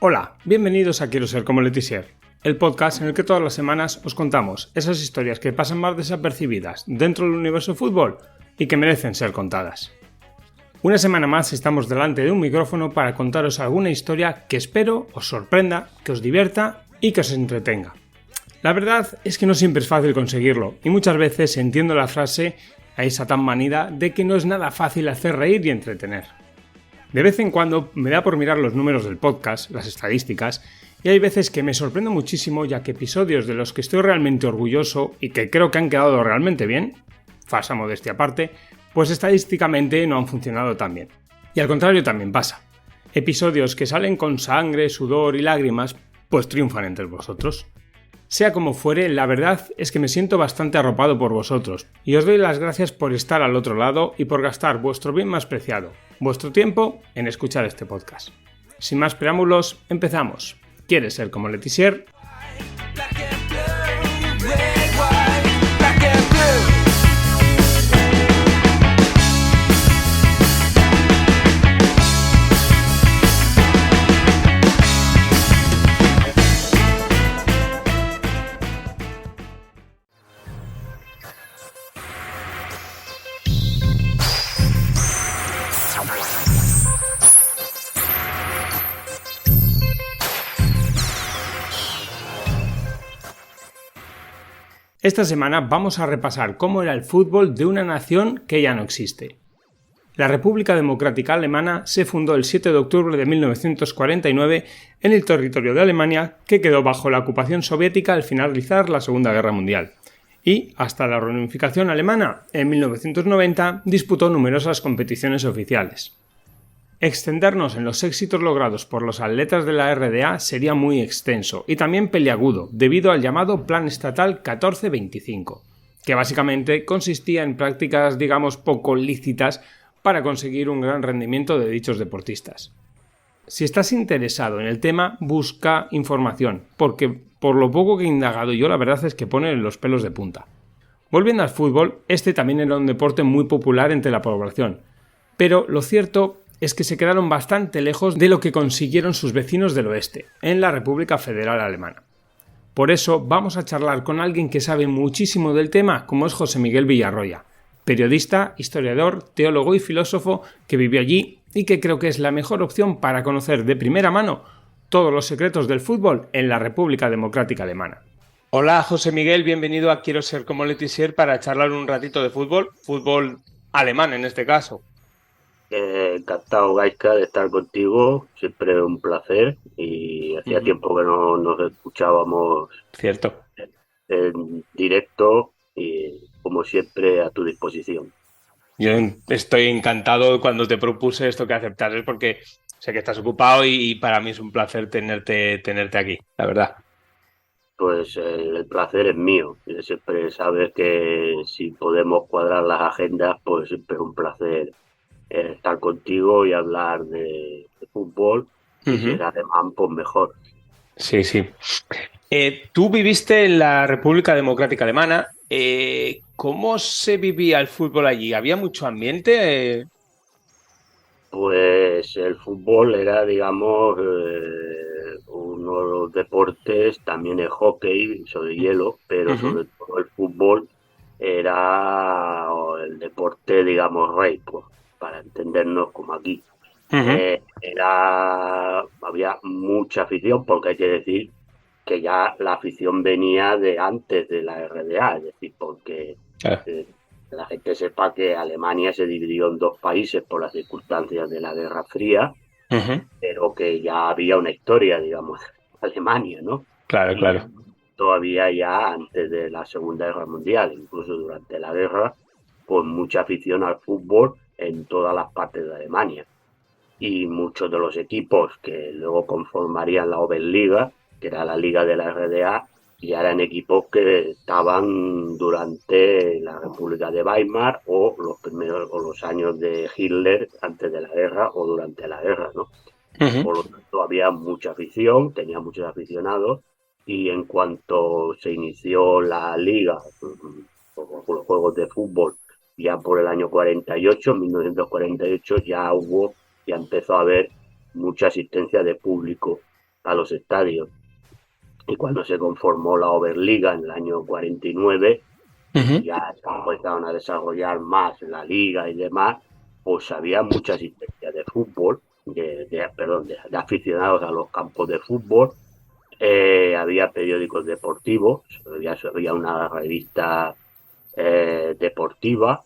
Hola, bienvenidos a Quiero ser como Letizier, el podcast en el que todas las semanas os contamos esas historias que pasan más desapercibidas dentro del universo fútbol y que merecen ser contadas. Una semana más estamos delante de un micrófono para contaros alguna historia que espero os sorprenda, que os divierta y que os entretenga. La verdad es que no siempre es fácil conseguirlo y muchas veces entiendo la frase a esa tan manida de que no es nada fácil hacer reír y entretener. De vez en cuando me da por mirar los números del podcast, las estadísticas, y hay veces que me sorprendo muchísimo ya que episodios de los que estoy realmente orgulloso y que creo que han quedado realmente bien, falsa modestia aparte, pues estadísticamente no han funcionado tan bien. Y al contrario también pasa. Episodios que salen con sangre, sudor y lágrimas, pues triunfan entre vosotros. Sea como fuere, la verdad es que me siento bastante arropado por vosotros y os doy las gracias por estar al otro lado y por gastar vuestro bien más preciado, vuestro tiempo, en escuchar este podcast. Sin más preámbulos, empezamos. ¿Quieres ser como Letizier? Esta semana vamos a repasar cómo era el fútbol de una nación que ya no existe. La República Democrática Alemana se fundó el 7 de octubre de 1949 en el territorio de Alemania que quedó bajo la ocupación soviética al finalizar la Segunda Guerra Mundial. Y, hasta la reunificación alemana, en 1990 disputó numerosas competiciones oficiales. Extendernos en los éxitos logrados por los atletas de la RDA sería muy extenso y también peliagudo debido al llamado Plan Estatal 1425, que básicamente consistía en prácticas, digamos, poco lícitas para conseguir un gran rendimiento de dichos deportistas. Si estás interesado en el tema, busca información, porque por lo poco que he indagado yo, la verdad es que pone los pelos de punta. Volviendo al fútbol, este también era un deporte muy popular entre la población, pero lo cierto es que se quedaron bastante lejos de lo que consiguieron sus vecinos del oeste, en la República Federal Alemana. Por eso vamos a charlar con alguien que sabe muchísimo del tema, como es José Miguel Villarroya, periodista, historiador, teólogo y filósofo que vivió allí y que creo que es la mejor opción para conocer de primera mano todos los secretos del fútbol en la República Democrática Alemana. Hola José Miguel, bienvenido a Quiero ser como Letizier para charlar un ratito de fútbol alemán en este caso. Encantado, Gaizka, de estar contigo, siempre un placer y hacía tiempo que no nos escuchábamos. Cierto. En directo y como siempre a tu disposición. Yo estoy encantado cuando te propuse esto que aceptases porque sé que estás ocupado y para mí es un placer tenerte aquí, la verdad. Pues el placer es mío, siempre sabes que si podemos cuadrar las agendas pues siempre es un placer estar contigo y hablar de fútbol, y si es alemán, pues mejor. Sí. Tú viviste en la República Democrática Alemana. ¿Cómo se vivía el fútbol allí? ¿Había mucho ambiente? Pues el fútbol era, digamos, uno de los deportes, también el hockey sobre hielo, pero sobre todo el fútbol era el deporte, digamos, rey, pues, para entendernos como aquí. Había mucha afición, porque hay que decir que ya la afición venía de antes de la RDA, es decir, porque la gente sepa que Alemania se dividió en dos países por las circunstancias de la Guerra Fría, pero que ya había una historia, digamos, Alemania, ¿no? Claro. Todavía ya antes de la Segunda Guerra Mundial, incluso durante la guerra, pues mucha afición al fútbol en todas las partes de Alemania. Y muchos de los equipos que luego conformarían la Oberliga, que era la liga de la RDA, ya eran equipos que estaban durante la República de Weimar o los primeros o los años de Hitler antes de la guerra o durante la guerra, ¿no? Por lo tanto, había mucha afición, tenía muchos aficionados, y en cuanto se inició la liga, los juegos de fútbol, ya por el año 48, 1948, ya empezó a haber mucha asistencia de público a los estadios. Y cuando se conformó la Oberliga en el año 49, ya empezaron a desarrollar más la liga y demás, pues había mucha asistencia de fútbol, de aficionados a los campos de fútbol. Había periódicos deportivos, había una revista deportiva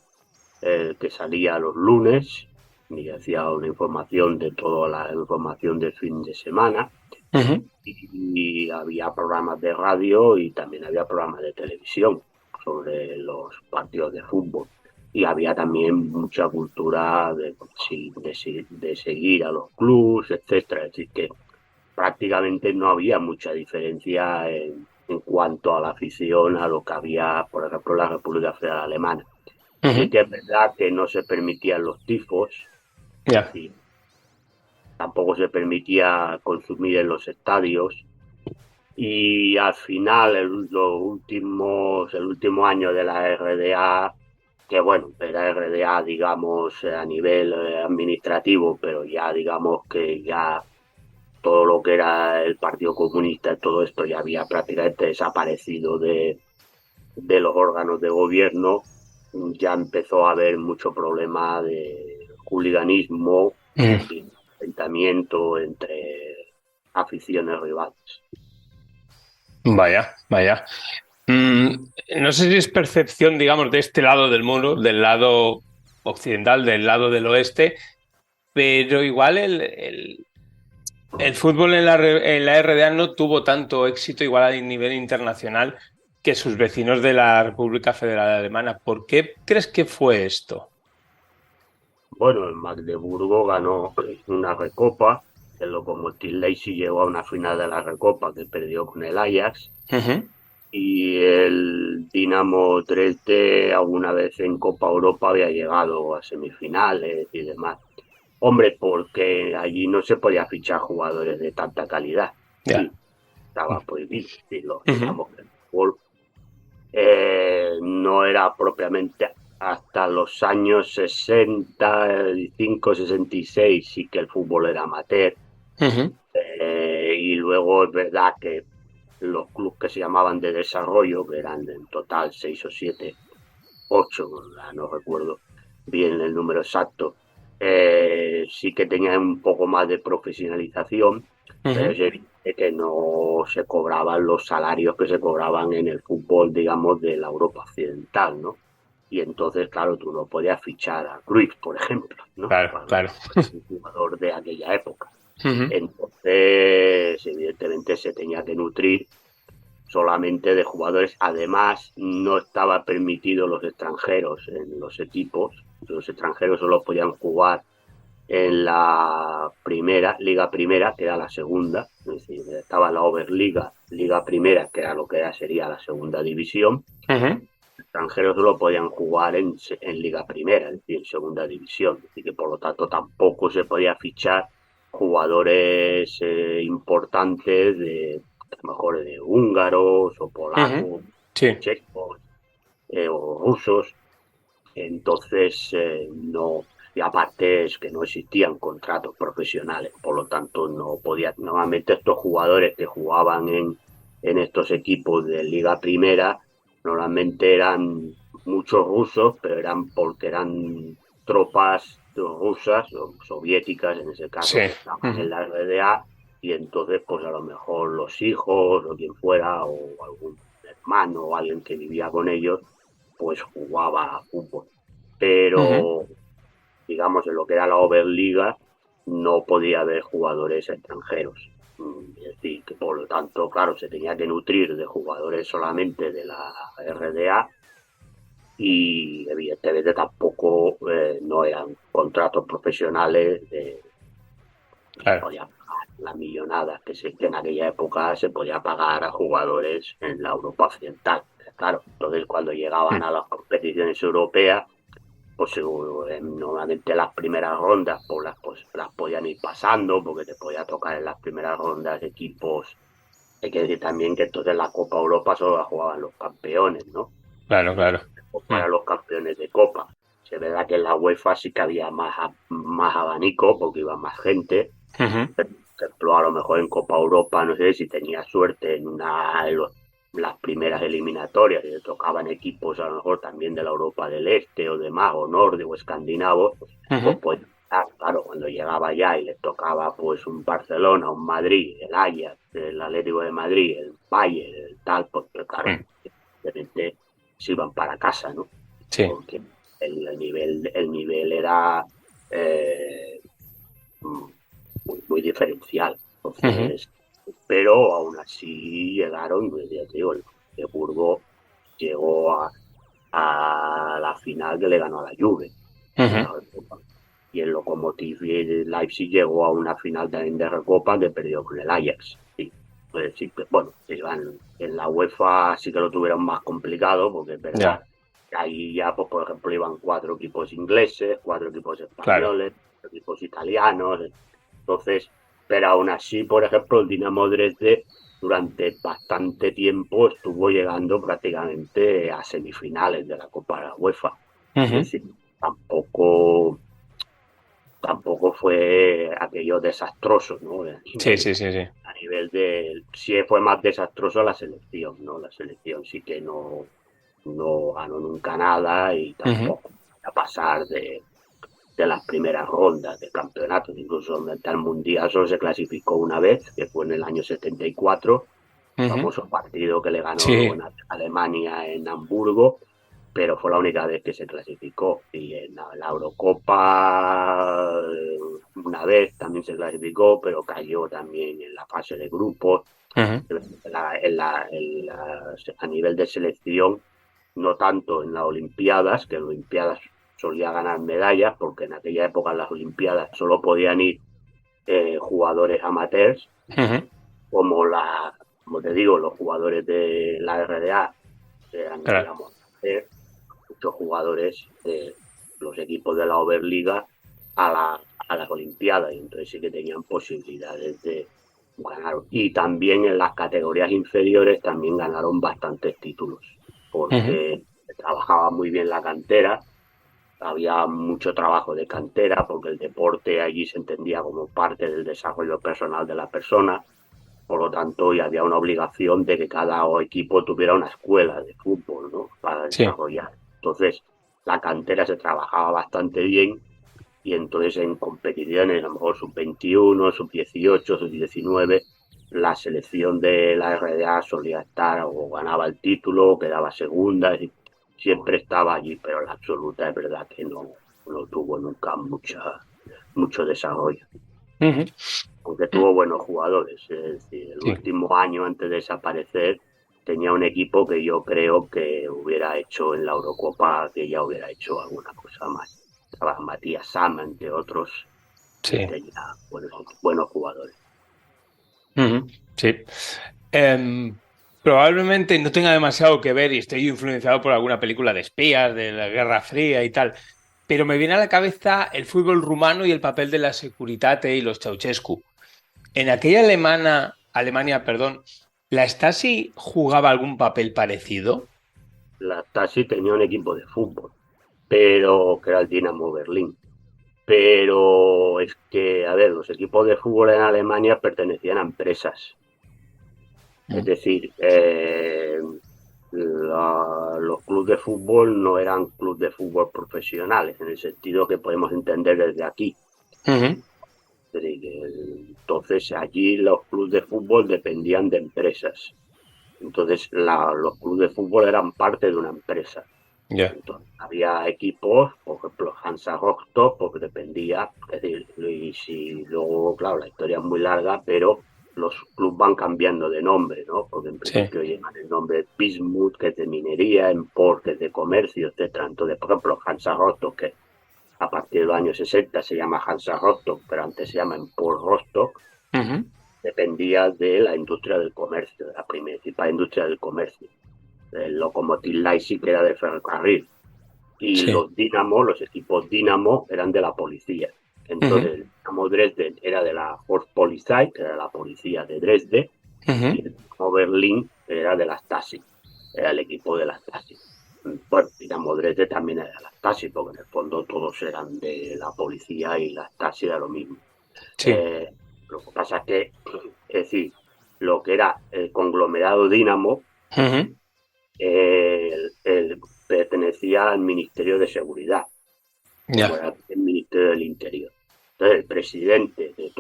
que salía los lunes y hacía una información de toda la información del fin de semana. Y había programas de radio y también había programas de televisión sobre los partidos de fútbol. Y había también mucha cultura de seguir a los clubes, etcétera. Es decir, que prácticamente no había mucha diferencia en cuanto a la afición a lo que había, por ejemplo, en la República Federal Alemana. Sí que es verdad que no se permitían los tifos, y tampoco se permitía consumir en los estadios, y al final el último año de la RDA, que bueno, era RDA digamos a nivel administrativo, pero ya digamos que ya todo lo que era el Partido Comunista, todo esto ya había prácticamente desaparecido de los órganos de gobierno. Ya empezó a haber mucho problema de hooliganismo y enfrentamiento entre aficiones rivales. Vaya. No sé si es percepción, digamos, de este lado del muro, del lado occidental, del lado del oeste, pero igual el fútbol en la RDA no tuvo tanto éxito igual a nivel internacional que sus vecinos de la República Federal Alemana. ¿Por qué crees que fue esto? Bueno, el Magdeburgo ganó una Recopa, el Lokomotiv Leipzig llegó a una final de la Recopa que perdió con el Ajax, y el Dinamo Dresde alguna vez en Copa Europa había llegado a semifinales y demás. Hombre, porque allí no se podía fichar jugadores de tanta calidad. Sí, estaba prohibido. Sí, digamos que el fútbol no era propiamente hasta los años 65, 66, sí que el fútbol era amateur. Y luego es verdad que los clubes que se llamaban de desarrollo, que eran en total 6 o 7, 8, no recuerdo bien el número exacto, sí que tenían un poco más de profesionalización, pero es evidente que no se cobraban los salarios que se cobraban en el fútbol, digamos, de la Europa occidental, ¿no? Y entonces, claro, tú no podías fichar a Cruyff, por ejemplo, ¿no? Claro. Un jugador de aquella época. Entonces, evidentemente se tenía que nutrir solamente de jugadores. Además, no estaba permitido los extranjeros en los equipos. Los extranjeros solo podían jugar en la Liga Primera, que era la segunda. Es decir, estaba la Oberliga, Liga Primera, que era lo que sería la segunda división. Los extranjeros solo podían jugar en Liga Primera, es decir, en segunda división. Así que, por lo tanto, tampoco se podía fichar jugadores importantes a lo mejor de húngaros o polacos, checos o rusos. Entonces, no. Y aparte es que no existían contratos profesionales, por lo tanto no podía. Normalmente estos jugadores que jugaban en estos equipos de Liga Primera normalmente eran muchos rusos, pero eran porque eran tropas rusas o soviéticas en ese caso, que estaban en la RDA, y entonces pues a lo mejor los hijos o quien fuera o algún hermano o alguien que vivía con ellos pues jugaba a fútbol, pero digamos en lo que era la Oberliga no podía haber jugadores extranjeros. Es decir, que por lo tanto, claro, se tenía que nutrir de jugadores solamente de la RDA, y evidentemente tampoco no eran contratos profesionales de la millonada que en aquella época se podía pagar a jugadores en la Europa Occidental. Claro, entonces cuando llegaban a las competiciones europeas, pues normalmente las primeras rondas pues las podían ir pasando, porque te podía tocar en las primeras rondas equipos. Hay que decir también que entonces la Copa Europa solo la jugaban los campeones, ¿no? Claro, claro. Para los campeones de Copa. Es verdad que en la UEFA sí que había más abanico, porque iba más gente. Por ejemplo, a lo mejor en Copa Europa, no sé si tenía suerte en las primeras eliminatorias, y le tocaban equipos a lo mejor también de la Europa del Este o de Mago, Norte o escandinavos, pues claro, cuando llegaba ya y le tocaba pues un Barcelona, un Madrid, el Ajax, el Atlético de Madrid, el Bayern, el tal, pues claro, evidentemente se iban para casa, ¿no? Sí. Porque el nivel era muy diferencial. Entonces, pero aún así llegaron, ya te digo, el Burgo llegó a la final que le ganó a la Juve. Y el Lokomotiv Leipzig llegó a una final también de Recopa que perdió con el Ajax. Sí. Pues sí, bueno, en la UEFA sí que lo tuvieron más complicado, porque es verdad. Ahí ya, pues, por ejemplo, iban 4 equipos ingleses, 4 equipos españoles, 4 equipos italianos. Entonces, pero aún así, por ejemplo, el Dinamo Dresde durante bastante tiempo estuvo llegando prácticamente a semifinales de la Copa de la UEFA. Es decir, tampoco fue aquello desastroso, ¿no? A nivel sí fue más desastroso la selección, ¿no? La selección sí que no ganó nunca nada y tampoco a pasar de las primeras rondas de campeonatos. Incluso al Mundial solo se clasificó una vez, que fue en el año 74, famoso partido que le ganó luego a Alemania en Hamburgo, pero fue la única vez que se clasificó. Y en la Eurocopa una vez también se clasificó, pero cayó también en la fase de grupos. A nivel de selección, no tanto en las Olimpiadas, que en las Olimpiadas solía ganar medallas, porque en aquella época en las Olimpiadas solo podían ir jugadores amateurs, como te digo, los jugadores de la RDA eran, digamos, muchos jugadores de los equipos de la Oberliga a las Olimpiadas, y entonces sí que tenían posibilidades de ganar. Y también en las categorías inferiores también ganaron bastantes títulos, porque trabajaba muy bien la cantera, había mucho trabajo de cantera, porque el deporte allí se entendía como parte del desarrollo personal de la persona. Por lo tanto, y había una obligación de que cada equipo tuviera una escuela de fútbol, ¿no? Para desarrollar. Entonces, la cantera se trabajaba bastante bien, y entonces en competiciones, a lo mejor sub-21, sub-18, sub-19, la selección de la RDA solía estar o ganaba el título o quedaba segunda, y siempre estaba allí, pero la absoluta es verdad que no tuvo nunca mucho desarrollo. Aunque tuvo buenos jugadores. Es decir, el último año antes de desaparecer tenía un equipo que yo creo que hubiera hecho en la Eurocopa, que ya hubiera hecho alguna cosa más. Estaba Matías Sam, entre otros, que tenía buenos jugadores. Sí. Probablemente no tenga demasiado que ver y estoy influenciado por alguna película de espías, de la Guerra Fría y tal, pero me viene a la cabeza el fútbol rumano y el papel de la Securitate y los Ceausescu. En aquella Alemania, ¿la Stasi jugaba algún papel parecido? La Stasi tenía un equipo de fútbol, pero que era el Dinamo Berlín. Pero es que, a ver, los equipos de fútbol en Alemania pertenecían a empresas. Es decir, los clubes de fútbol no eran clubes de fútbol profesionales, en el sentido que podemos entender desde aquí. Es decir, entonces allí los clubes de fútbol dependían de empresas. Entonces los clubes de fútbol eran parte de una empresa. Entonces, había equipos, por ejemplo, Hansa Rostock, porque dependía, es decir, y luego, claro, la historia es muy larga, pero los clubes van cambiando de nombre, ¿no? Porque en principio llevan el nombre de Bismuth, que es de minería, Empor, que es de comercio, etcétera. Entonces, por ejemplo, Hansa Rostock, que a partir de los años 60 se llama Hansa Rostock, pero antes se llama Empor Rostock, dependía de la industria del comercio, de la principal industria del comercio. El Lokomotiv Leipzig era del ferrocarril. Y los equipos Dinamo eran de la policía. Entonces, el Dinamo Dresden era de la Volkspolizei, que era la policía de Dresde, y el Dinamo Berlín era de la Stasi, era el equipo de la Stasi. Bueno, Dinamo Dresden también era de la Stasi, porque en el fondo todos eran de la policía y la Stasi era lo mismo. Sí. Lo que pasa es que, es decir, lo que era el conglomerado Dinamo, pertenecía al Ministerio de Seguridad, como era el Ministerio del Interior. Entonces, el presidente de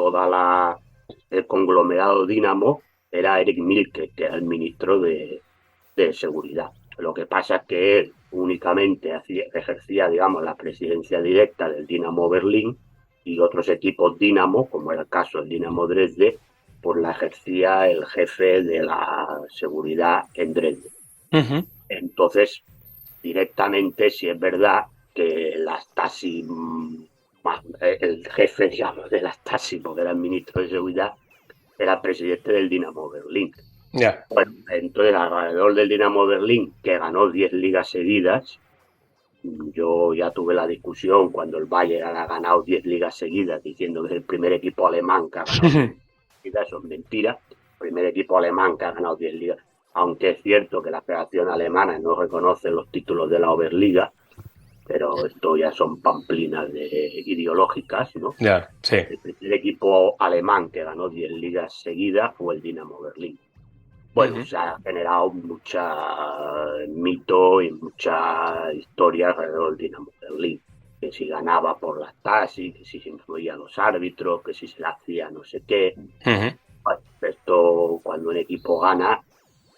el conglomerado Dinamo era Erich Mielke, que era el ministro de Seguridad. Lo que pasa es que él únicamente ejercía, digamos, la presidencia directa del Dinamo Berlín, y otros equipos Dinamo, como era el caso del Dinamo Dresde, pues la ejercía el jefe de la seguridad en Dresde. Entonces, directamente, si es verdad que la Stasi, el jefe, digamos, de la Stasi, porque era el ministro de Seguridad, era el presidente del Dinamo Berlín. Bueno, entonces, alrededor del Dinamo Berlín, que ganó 10 ligas seguidas, yo ya tuve la discusión cuando el Bayern ha ganado 10 ligas seguidas, diciendo que es el primer equipo alemán que ha ganado 10 ligas seguidas. Eso es mentira. El primer equipo alemán que ha ganado 10 ligas. Aunque es cierto que la Federación Alemana no reconoce los títulos de la Oberliga, pero esto ya son pamplinas ideológicas, ¿no? Sí. El primer equipo alemán que ganó 10 ligas seguidas fue el Dinamo Berlín. Bueno, se ha generado mucha mito y mucha historia alrededor del Dinamo Berlín. Que si ganaba por las Stasi, que si se influían los árbitros, que si se le hacía no sé qué. Bueno, esto, cuando un equipo gana,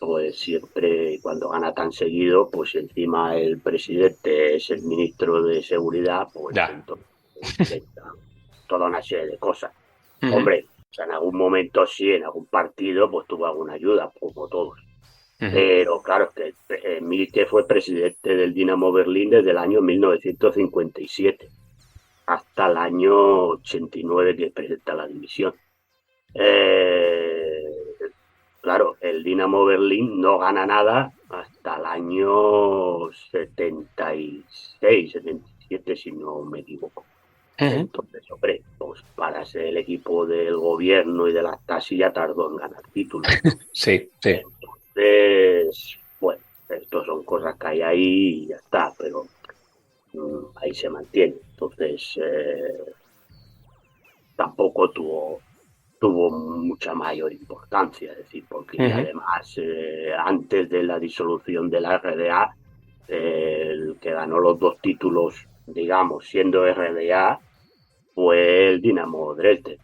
pues siempre, cuando gana tan seguido, pues encima el presidente es el ministro de Seguridad, pues entonces toda una serie de cosas. Hombre, o sea, en algún momento sí, en algún partido, pues tuvo alguna ayuda, como todos. Pero claro, es que Mielke fue presidente del Dinamo Berlín desde el año 1957 hasta el año 89, que presenta la división. Claro, el Dinamo Berlín no gana nada hasta el año 76, 77, si no me equivoco. Entonces, hombre, pues para ser el equipo del gobierno y de la Stasi ya tardó en ganar títulos, ¿no? Sí. Entonces, bueno, esto son cosas que hay ahí y ya está, pero ahí se mantiene. Entonces, tampoco tuvo mucha mayor importancia, es decir, porque además antes de la disolución de la RDA, el que ganó los 2 títulos, digamos, siendo RDA, fue el Dinamo Dresden.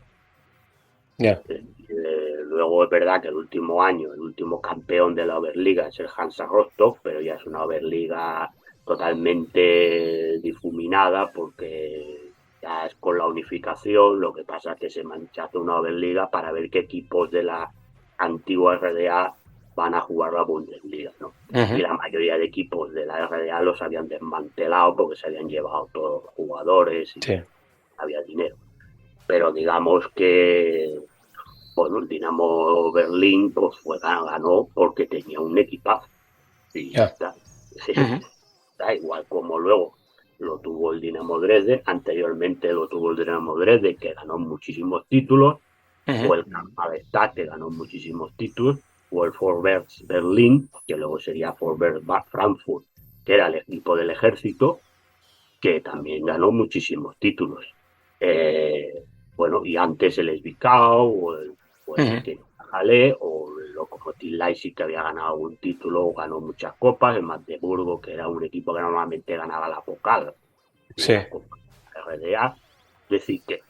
Luego es verdad que el último campeón de la Oberliga es el Hansa Rostock, pero ya es una Oberliga totalmente difuminada, porque ya es con la unificación. Lo que pasa es que se hace una Oberliga para ver qué equipos de la antigua RDA van a jugar la Bundesliga, ¿no? Y la mayoría de equipos de la RDA los habían desmantelado porque se habían llevado todos los jugadores y había dinero. Pero digamos que, bueno, el Dinamo Berlín pues ganó porque tenía un equipazo. Y ya está. Da igual como luego lo tuvo el Dinamo Dresden, anteriormente lo tuvo el Dinamo Dresden, que ganó muchísimos títulos, o el Karl-Stadt, que ganó muchísimos títulos, o el Vorwärts Berlín, que luego sería Vorwärts Frankfurt, que era el equipo del ejército, que también ganó muchísimos títulos. Bueno, y antes el Zwickau, o el Halle, o el Lokomotiv Leipzig, que había ganado un título, ganó muchas copas, el Magdeburgo, que era un equipo que normalmente ganaba la Pokal, la Copa RDA. Es decir, que,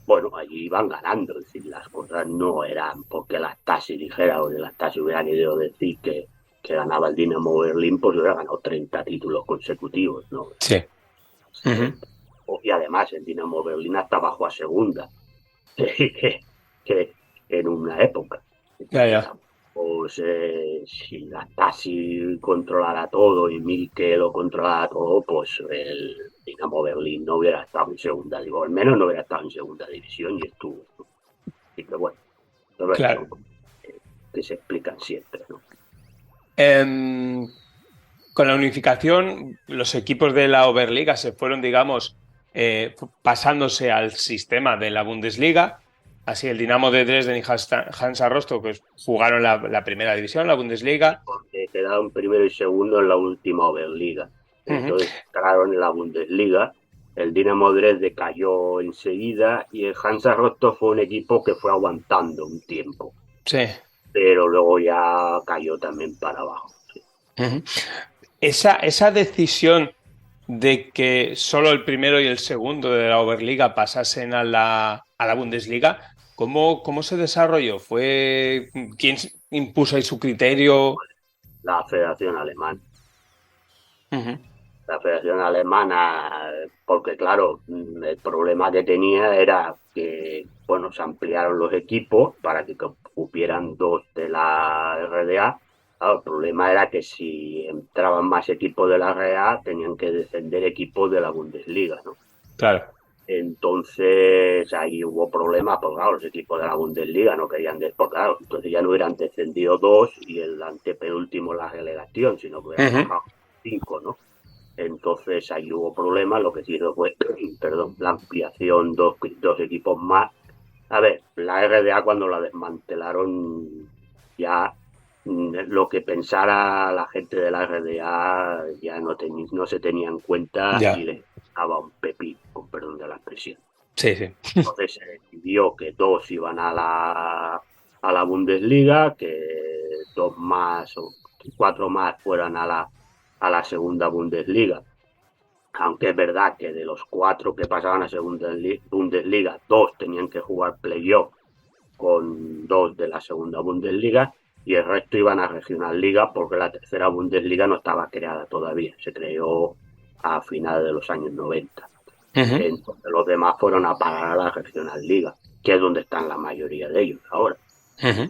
bueno, allí iban ganando, es decir, las cosas no eran porque la Stasi dijera, o de la Stasi hubieran ido a decir que ganaba el Dinamo Berlín, pues hubiera ganado 30 títulos consecutivos, ¿no? Y además el Dinamo Berlín hasta bajó a segunda, que en una época. Pues si la Stasi controlara todo y Mielke lo controlara todo, pues el Dinamo Berlín no hubiera estado en segunda, al menos no hubiera estado en segunda división, y estuvo. Así que bueno, Entonces, Claro. que se explican siempre, ¿no? Con la unificación, los equipos de la Oberliga se fueron, digamos, pasándose al sistema de la Bundesliga. Así, el Dinamo de Dresden y Hansa Rostock pues, jugaron la primera división, la Bundesliga. Porque quedaron primero y segundo en la última Oberliga. Uh-huh. Entonces entraron en la Bundesliga. El Dinamo Dresde cayó enseguida y el Hansa Rostock fue un equipo que fue aguantando un tiempo, Sí. pero luego ya cayó también para abajo. Sí. Uh-huh. Esa decisión de que solo el primero y el segundo de la Oberliga pasasen a la Bundesliga, ¿cómo se desarrolló? ¿Fue quién impuso ahí su criterio? La Federación Alemana. Uh-huh. La Federación Alemana, porque claro, el problema que tenía era que, bueno, se ampliaron los equipos para que cupieran dos de la RDA. Claro, el problema era que si entraban más equipos de la RDA, tenían que descender equipos de la Bundesliga, ¿no? Claro. Entonces ahí hubo problemas, porque claro, los equipos de la Bundesliga no querían descender, claro, entonces ya no hubieran descendido dos y el antepenúltimo la relegación, sino que hubieran Uh-huh. bajado cinco, ¿no? Entonces ahí hubo problemas, lo que sí hizo fue, perdón, la ampliación, dos equipos más. A ver, la RDA cuando la desmantelaron ya lo que pensara la gente de la RDA ya no se tenía en cuenta y Ya. le daba un pepino, con perdón de la expresión. Sí, sí. Entonces se decidió que dos iban a la Bundesliga, que dos más o cuatro más fueran a la segunda Bundesliga. Aunque es verdad que de los cuatro que pasaban a segunda Bundesliga, dos tenían que jugar playoff con dos de la segunda Bundesliga y el resto iban a Regional Liga porque la tercera Bundesliga no estaba creada todavía, se creó a finales de los años 90. Uh-huh. Entonces los demás fueron a parar a la Regional Liga, que es donde están la mayoría de ellos ahora. Uh-huh.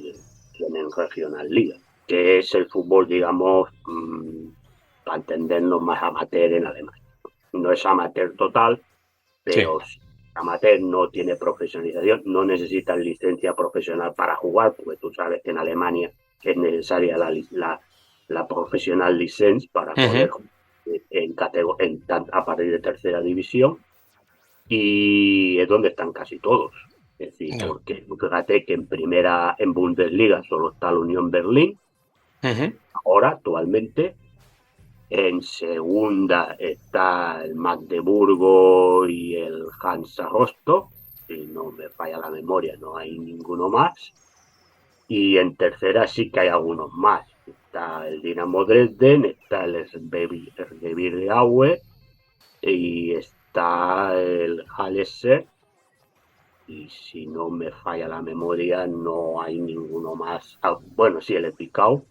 Tienen Regional Liga, que es el fútbol, digamos, para entendernos más amateur en Alemania. No es amateur total, Sí. pero amateur no tiene profesionalización, no necesitan licencia profesional para jugar, porque tú sabes que en Alemania es necesaria la professional license para Uh-huh. poder jugar a partir de tercera división, y es donde están casi todos. Es decir, No. porque fíjate que en Bundesliga solo está la Unión Berlín, Uh-huh. ahora actualmente. En segunda está el Magdeburgo y el Hansa Rostock, si no me falla la memoria, no hay ninguno más. Y en tercera sí que hay algunos más. Está el Dinamo Dresden, está el Ergebirge Aue y está el Halle, y si no me falla la memoria no hay ninguno más. Bueno, sí, el Epicau,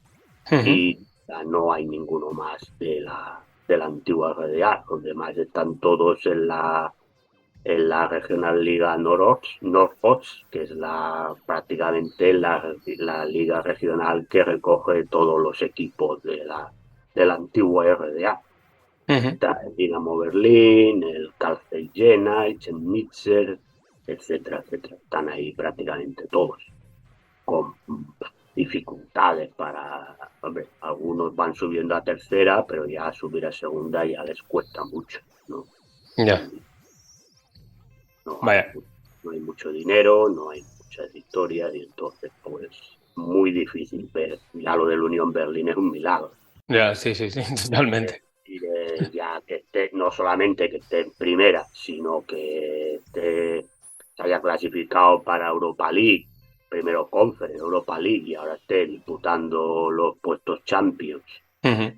Uh-huh. y ya no hay ninguno más de la antigua RDA. Los demás están todos en la Regional Liga Nordost, que es prácticamente la liga regional que recoge todos los equipos de la antigua RDA. Uh-huh. Está el Dinamo Berlín, el Carl Jena, el Chemnitzer, etcétera, etcétera. Están ahí prácticamente todos, con dificultades hombre, algunos van subiendo a tercera, pero ya subir a segunda ya les cuesta mucho, ¿no? Ya. No hay, Vaya. no hay mucho dinero, no hay muchas victorias y entonces pues muy difícil ver. Ya lo del Unión Berlín es un milagro. Ya, sí, sí, sí, totalmente. Ya que esté, no solamente que esté en primera, sino que se haya clasificado para Europa League, primero Conference, Europa League, y ahora esté disputando los puestos Champions Uh-huh.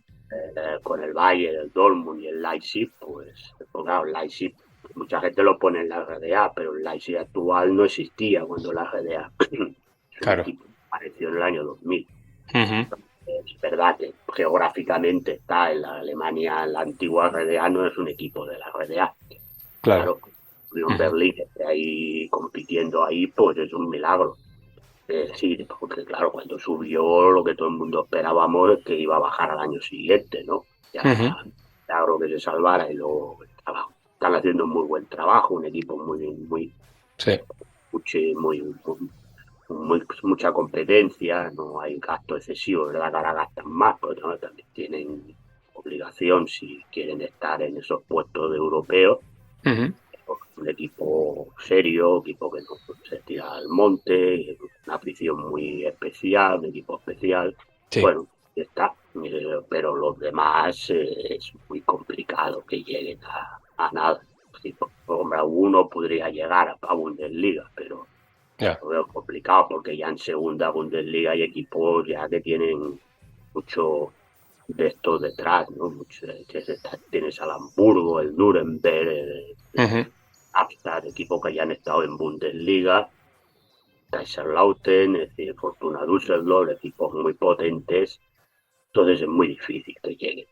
con el Bayern, el Dortmund y el Leipzig, pues claro, el Leipzig, mucha gente lo pone en la RDA, pero el Leipzig actual no existía cuando la RDA es un Claro. equipo que apareció en el año 2000. Uh-huh. Es verdad que geográficamente está en la Alemania, la antigua RDA no es un equipo de la RDA. Claro. Claro, Unión Uh-huh. Berlín esté ahí compitiendo ahí, pues es un milagro. Sí, porque claro, cuando subió lo que todo el mundo esperábamos es que iba a bajar al año siguiente, ¿no? Uh-huh. Ya, milagro que se salvara y luego están haciendo un muy buen trabajo, un equipo muy, muy, Sí. muy, muy, mucha competencia, no hay gasto excesivo, ¿verdad? Que ahora gastan más, pero no, también tienen obligación si quieren estar en esos puestos de europeos. Uh-huh. Un equipo serio, equipo que no se tira al monte, una afición muy especial, un equipo especial. Sí. Bueno, ya está. Pero los demás es muy complicado que lleguen a nada. Sí, hombre, uno podría llegar a Bundesliga, pero lo veo complicado porque ya en segunda Bundesliga hay equipos ya que tienen mucho de estos detrás, ¿no? Tienes al Hamburgo, el Nuremberg, Uh-huh. Amsterdam, equipos que ya han estado en Bundesliga, Kaiserslautern, es decir, Fortuna Düsseldorf, equipos muy potentes, entonces es muy difícil que lleguen.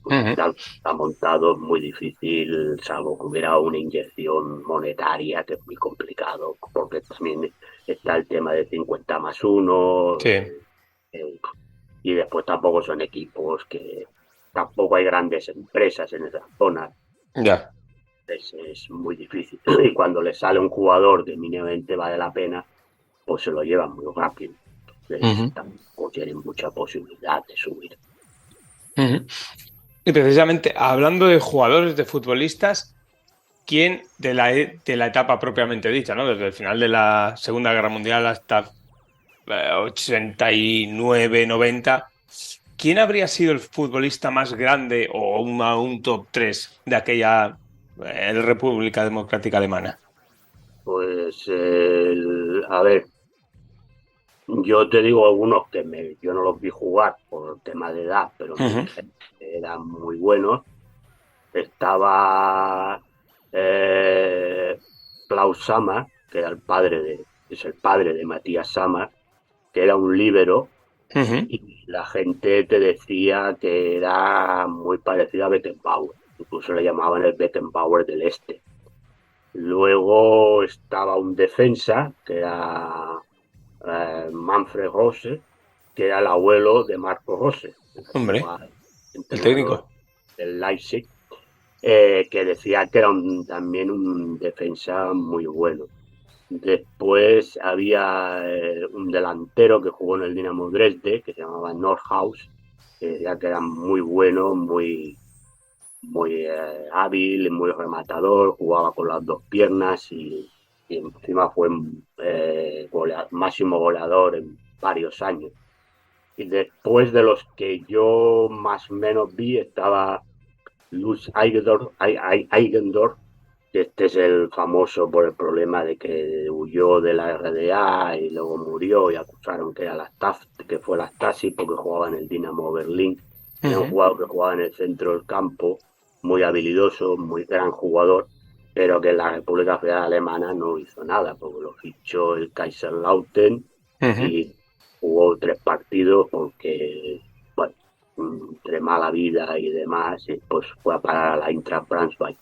Uh-huh. Está montado, es muy difícil, salvo que hubiera una inyección monetaria, que es muy complicado, porque también está el tema de 50+1, Sí. Y después tampoco son equipos que tampoco hay grandes empresas en esa zona. Ya. Es muy difícil. Y cuando le sale un jugador que mínimamente vale la pena, pues se lo llevan muy rápido. Entonces Uh-huh. tampoco tienen mucha posibilidad de subir. Uh-huh. Y precisamente hablando de jugadores, de futbolistas, ¿quién de la etapa propiamente dicha, ¿no? Desde el final de la Segunda Guerra Mundial hasta 89, 90, ¿quién habría sido el futbolista más grande o un top 3 de aquella República Democrática Alemana? Pues, a ver, yo te digo algunos que yo no los vi jugar por tema de edad, pero me Ujú. dijeron que eran muy buenos. Estaba Klaus Sammer, que era es el padre de Matías Sammer, que era un líbero, Ujú. y la gente te decía que era muy parecido a Beckenbauer, incluso le llamaban el Beckenbauer del Este. Luego estaba un defensa, que era Manfred Rose, que era el abuelo de Marco Rose, el Hombre, actual el entrenador técnico. del Leipzig, que decía que era también un defensa muy bueno. Después había un delantero que jugó en el Dinamo Dresde, que se llamaba Nordhaus, que decía que era muy bueno, muy hábil, muy rematador, jugaba con las dos piernas y encima fue máximo goleador en varios años. Y después de los que yo más o menos vi estaba Lutz Eigendorf, que este es el famoso por el problema de que huyó de la RDA y luego murió y acusaron que era que fue la Stasi porque jugaba en el Dinamo Berlín. Era un Ujú. jugador que jugaba en el centro del campo, muy habilidoso, muy gran jugador, pero que en la República Federal Alemana no hizo nada porque lo fichó el Kaiserslautern Ujú. y jugó 3 partidos porque, bueno, entre mala vida y demás, y pues fue a parar a la Eintracht Braunschweig.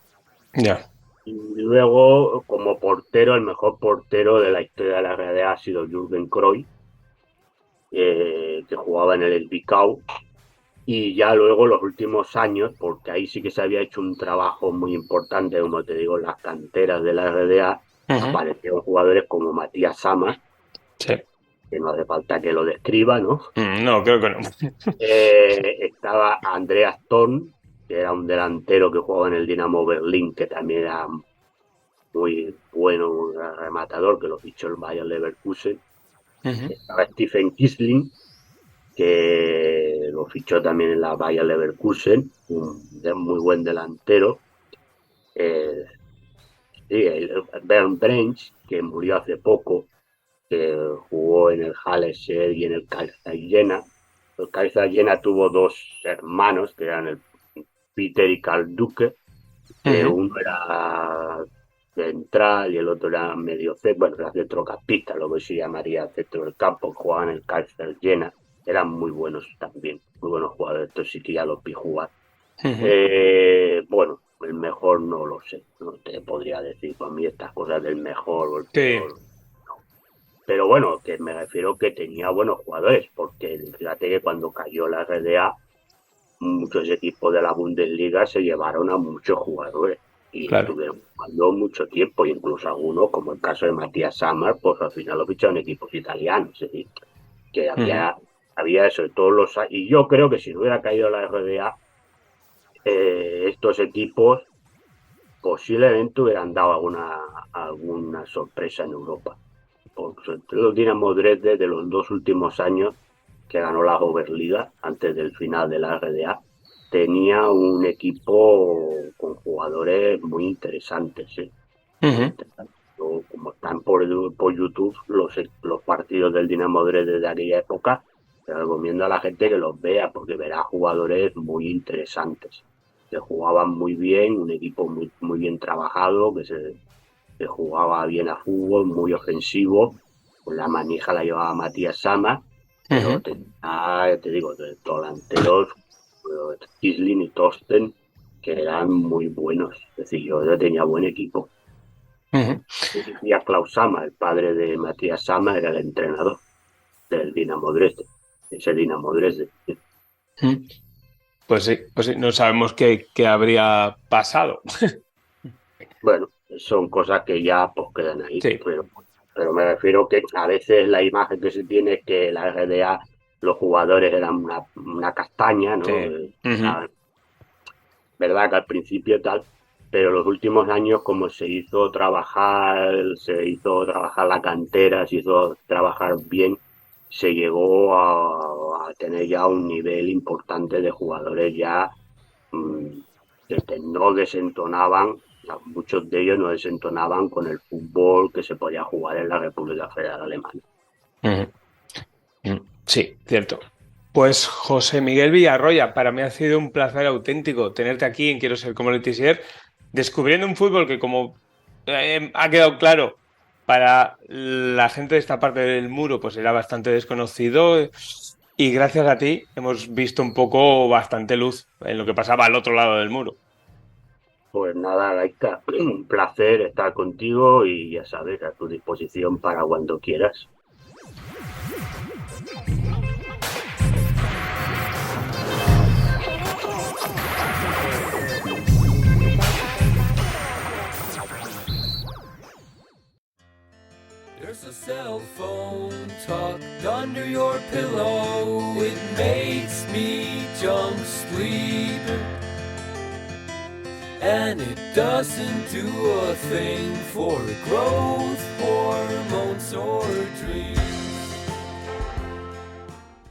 Ya. Y luego, como portero, el mejor portero de la historia de la RDA ha sido Jürgen Cruyff, que jugaba en el Zwickau. Y ya luego los últimos años, porque ahí sí que se había hecho un trabajo muy importante, como te digo, en las canteras de la RDA, Ujú. aparecieron jugadores como Matías Sama, Sí. que no hace falta que lo describa, ¿no? No, creo que no. Estaba Andreas Thorn, que era un delantero que jugaba en el Dinamo Berlín, que también era muy bueno, un rematador, que lo fichó el Bayer Leverkusen. Ujú. Estaba Stephen Kisling, que lo fichó también en la Bayer Leverkusen, un muy buen delantero. Eh, sí, el Bernd Brench, que murió hace poco, que jugó en el Halle y en el Kaiser. El Kaiser tuvo dos hermanos, que eran el Peter y Karl Duque, que Ujú. uno era central y el otro era medio centro, bueno, era centrocampista, lo que se llamaría centro del campo, jugaban en el Cárcel Llena, eran muy buenos también, muy buenos jugadores, estos sí que ya los vi jugar. Ujú. Bueno, el mejor no lo sé, no te podría decir para mí estas cosas del mejor o el Sí. peor, no. Pero bueno, que me refiero que tenía buenos jugadores, porque fíjate que cuando cayó la RDA, muchos equipos de la Bundesliga se llevaron a muchos jugadores y estuvieron jugando mucho tiempo, y incluso algunos, como el caso de Matías Samar, pues al final lo ficharon equipos italianos, es decir, que había eso de todos los años, y yo creo que si no hubiera caído la RDA, estos equipos posiblemente hubieran dado alguna sorpresa en Europa. Porque los Dinamo Dresde de los 2 últimos años que ganó la Oberliga antes del final de la RDA, tenía un equipo con jugadores muy interesantes. Como están por YouTube los partidos del Dinamo Dresde de aquella época, te recomiendo a la gente que los vea, porque verá jugadores muy interesantes, que jugaban muy bien, un equipo muy, muy bien trabajado, que se jugaba bien a fútbol, muy ofensivo. Pues la manija la llevaba Matías Samar, pero te digo, de delanteros, Kislin y Torsten, que eran muy buenos. Es decir, yo tenía buen equipo. Y a Klaus Samar, el padre de Matías Samar, era el entrenador del Dinamo Dresde. Ese Dinamo Dresde. Pues sí, no sabemos qué habría pasado. Bueno, son cosas que ya pues quedan ahí, pero me refiero que a veces la imagen que se tiene es que la RDA, los jugadores eran una castaña, ¿no? Verdad que al principio tal, pero los últimos años, como se hizo trabajar la cantera, se hizo trabajar bien, se llegó a tener ya un nivel importante de jugadores ya que no desentonaban. Muchos de ellos no desentonaban con el fútbol que se podía jugar en la República Federal Alemana. Sí, cierto. Pues José Miguel Villarroya, para mí ha sido un placer auténtico tenerte aquí en Quiero Ser Como Letizier, descubriendo un fútbol que, como ha quedado claro, para la gente de esta parte del muro pues era bastante desconocido, y gracias a ti hemos visto un poco bastante luz en lo que pasaba al otro lado del muro. Pues nada, Laika, un placer estar contigo y ya sabes, a tu disposición para cuando quieras. There's a cell phone tucked under your pillow. It makes me jump sleep. And it doesn't do a thing for growth, hormones or dreams.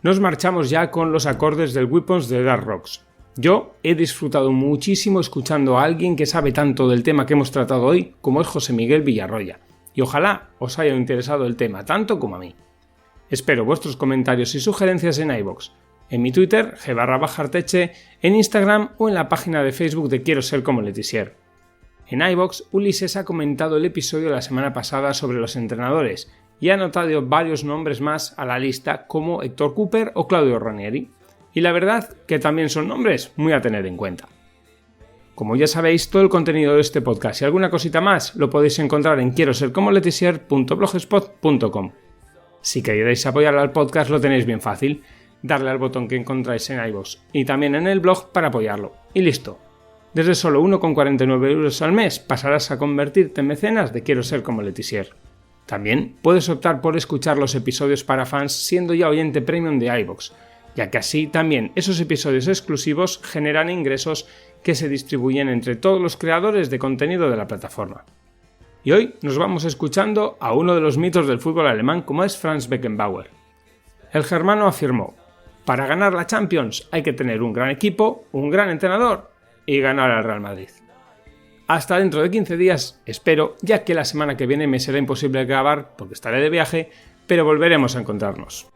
Nos marchamos ya con los acordes del Weapons de Dark Rocks. Yo he disfrutado muchísimo escuchando a alguien que sabe tanto del tema que hemos tratado hoy como es José Miguel Villarroya, y ojalá os haya interesado el tema tanto como a mí. Espero vuestros comentarios y sugerencias en iVoox, en mi Twitter, g_arteche, en Instagram o en la página de Facebook de Quiero Ser Como Letizier. En iVoox, Ulises ha comentado el episodio de la semana pasada sobre los entrenadores y ha anotado varios nombres más a la lista, como Héctor Cooper o Claudio Ranieri, y la verdad que también son nombres muy a tener en cuenta. Como ya sabéis, todo el contenido de este podcast y alguna cosita más lo podéis encontrar en quierosercomoletizier.blogspot.com. Si queréis apoyar al podcast lo tenéis bien fácil, darle al botón que encontráis en iVoox y también en el blog para apoyarlo. Y listo. Desde solo 1,49 € al mes pasarás a convertirte en mecenas de Quiero Ser Como Letizier. También puedes optar por escuchar los episodios para fans siendo ya oyente premium de iVoox, ya que así también esos episodios exclusivos generan ingresos que se distribuyen entre todos los creadores de contenido de la plataforma. Y hoy nos vamos escuchando a uno de los mitos del fútbol alemán, como es Franz Beckenbauer. El germano afirmó: para ganar la Champions hay que tener un gran equipo, un gran entrenador y ganar al Real Madrid. Hasta dentro de 15 días, espero, ya que la semana que viene me será imposible grabar porque estaré de viaje, pero volveremos a encontrarnos.